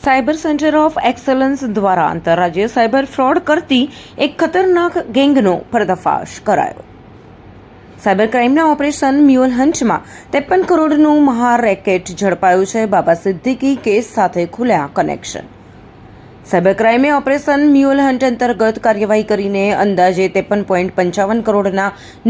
Cyber centre of excellence દ્વારા આંતરરાજ્ય cyber fraud કરતી એક ખતરનાક ગેંગનો પર્દાફાશ કરાયો. સાયબર ક્રાઇમના ઓપરેશન મ્યુલ હન્ટમાં 53 કરોડનું મહા રેકેટ ઝડપાયું છે. બાબા સિદ્દીકી કેસ સાથે ખુલ્યા કનેક્શન. સાયબર ક્રાઇમે ઓપરેશન મ્યુલ હન્ટ અંતર્ગત કાર્યવાહી કરીને અંદાજે 53.55 કરોડના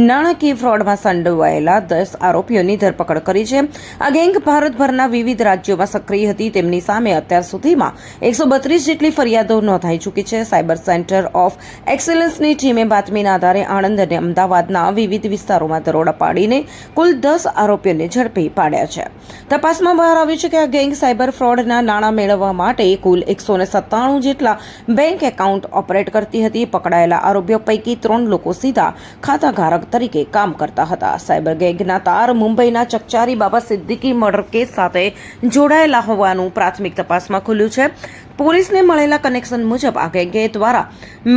નાણાકીય ફ્રોડમાં સંડોવાયેલા 10 આરોપીઓની ધરપકડ કરી છે. આ ગેંગ ભારતભરના વિવિધ રાજ્યોમાં સક્રિય હતી. તેમની સામે અત્યાર સુધીમાં 132 જેટલી ફરિયાદો નોંધાઈ ચૂકી છે. સાયબર સેન્ટર ઓફ એક્સલન્સની ટીમે બાતમીના આધારે આણંદ અને અમદાવાદના વિવિધ વિસ્તારોમાં દરોડા પાડીને કુલ 10 આરોપીઓને ઝડપી પાડ્યા છે. તપાસમાં બહાર આવ્યું છે કે આ ગેંગ સાયબર ફ્રોડના નાણાં મેળવવા માટે કુલ 197 જેટલા બેંક એકાઉન્ટ ઓપરેટ કરતી હતી. પકડાયેલા આરોપીઓ પૈકી 3 લોકો સીધા ખાતાધારક તરીકે કામ કરતા હતા. સાયબર ગેંગના તાર મુંબઈના ચકચારી બાબા સિદ્દીકી મર્ડર કેસ સાથે જોડાયેલા હોવાનું પ્રાથમિક તપાસમાં ખુલ્યું છે. પોલીસને મળેલા કનેક્શન મુજબ આ ગેંગે દ્વારા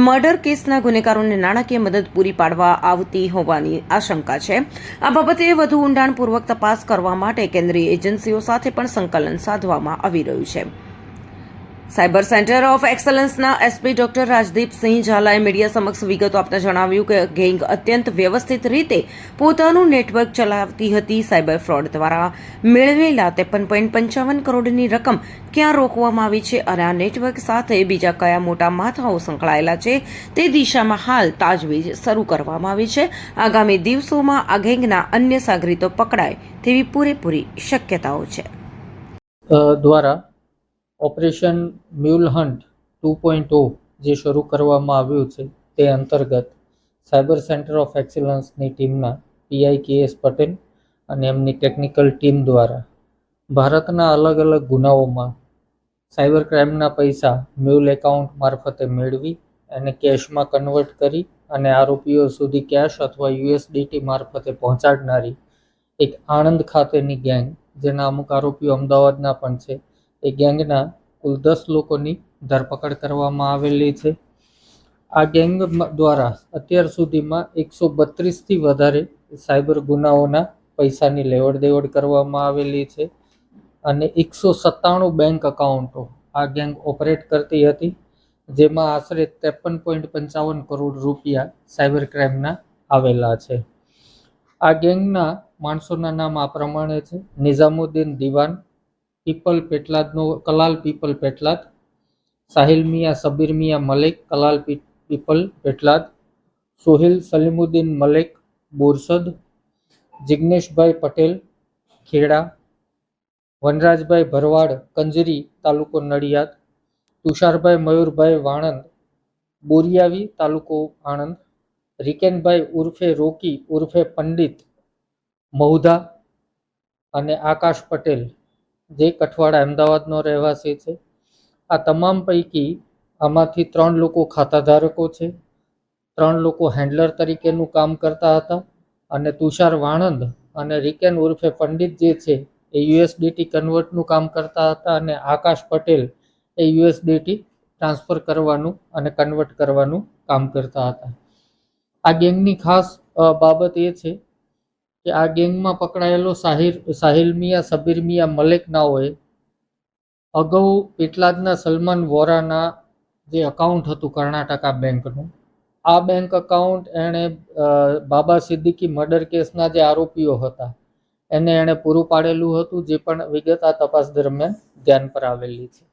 મર્ડર કેસના ગુનેગારોને નાણાકીય મદદ પૂરી પાડવા આવતી હોવાની આશંકા છે. આ બાબતે વધુ ઊંડાણપૂર્વક તપાસ કરવા માટે કેન્દ્રીય એજન્સીઓ સાથે પણ સંકલન સાધવામાં આવી રહ્યું છે. સાયબર સેન્ટર ઓફ એક્સલન્સના એસપી ડોક્ટર રાજદીપસિંહ ઝાલાએ મીડિયા સમક્ષ વિગતો આપતા જણાવ્યું કે ગેંગ અત્યંત વ્યવસ્થિત રીતે પોતાનું નેટવર્ક ચલાવતી હતી. સાયબર ફ્રોડ દ્વારા મેળવેલા 53.55 કરોડની રકમ ક્યાં રોકવામાં આવી છે અને આ નેટવર્ક સાથે બીજા કયા મોટા માથાઓ સંકળાયેલા છે તે દિશામાં હાલ તાજવીજ શરૂ કરવામાં આવી છે. આગામી દિવસોમાં આ ગેંગના અન્ય સાગરીતો પકડાય તેવી પૂરેપૂરી શક્યતાઓ છે. દ્વારા ઓપરેશન મ્યુલ હન્ટ 2.0 જે શરૂ કરવામાં આવ્યું છે તે અંતર્ગત સાયબર સેન્ટર ઓફ એક્સલન્સની ટીમના પીઆઈ કે.એસ. પટેલ અને એમની ટેકનિકલ ટીમ દ્વારા ભારતના અલગ અલગ ગુનાઓમાં સાયબર ક્રાઇમના પૈસા મ્યુલ એકાઉન્ટ મારફતે મેળવી એને કેશમાં કન્વર્ટ કરી અને આરોપીઓ સુધી કેશ અથવા યુએસડીટી મારફતે પહોંચાડનારી એક આણંદ ખાતેની ગેંગ, જેના અમુક આરોપીઓ અમદાવાદના પણ છે, એ ગેંગના કુલ 10 લોકોની ધરપકડ કરવામાં આવેલી છે. આ ગેંગ દ્વારા અત્યાર સુધીમાં 132થી વધારે સાયબર ગુનાઓના પૈસાની લેવડ દેવડ કરવામાં આવેલી છે અને 197 બેંક એકાઉન્ટો આ ગેંગ ઓપરેટ કરતી હતી, જેમાં આશરે 53.55 કરોડ રૂપિયા સાયબર ક્રાઇમના આવેલા છે. આ ગેંગના માણસોના નામ આ પ્રમાણે છે: નિઝામુદ્દીન દિવાન, પીપલ પેટલાદનો કલાલ પીપલ પેટલાદ, સાહિલ મિયા સબીર મિયા મલેક કલાલ પીપલ પેટલાદ, સોહિલ સલીમુદ્દીન મલેક બોરસદ, જિગ્નેશભાઈ પટેલ ખેડા, વનરાજભાઈ ભરવાડ કંજરી તાલુકો નડિયાદ, તુષારભાઈ મયુરભાઈ વાણંદ બોરિયાવી તાલુકો આણંદ, રિકેનભાઈ ઉર્ફે રોકી ઉર્ફે પંડિત મહુધા અને આકાશ પટેલ જે કઠવાડા અમદાવાદનો રહેવાસી છે. આ તમામ પૈકી આમાંથી 3 લોકો ખાતાધારકો છે, 3 લોકો હેન્ડલર તરીકેનું કામ કરતા હતા અને તુષાર વાણંદ અને રિકેન ઉર્ફે પંડિત જે છે એ યુએસડીટી કન્વર્ટનું કામ કરતા હતા અને આકાશ પટેલ એ યુએસડીટી ટ્રાન્સફર કરવાનું અને કન્વર્ટ કરવાનું કામ કરતા હતા. આ ગેંગની ખાસ બાબત એ છે કે આ ગેંગમાં પકડાયેલો સાહિલ મિયા સબીર મિયા મલેક નાઓએ અગાઉ પેટલાદના સલમાન વોરાના જે અકાઉન્ટ હતું કર્ણાટકા બેંકનું, આ બેંક અકાઉન્ટ એણે બાબા સિદ્દીકી મર્ડર કેસના જે આરોપીઓ હતા એને એણે પૂરું પાડેલું હતું, જે પણ વિગત આ તપાસ દરમિયાન ધ્યાન પર આવેલી છે.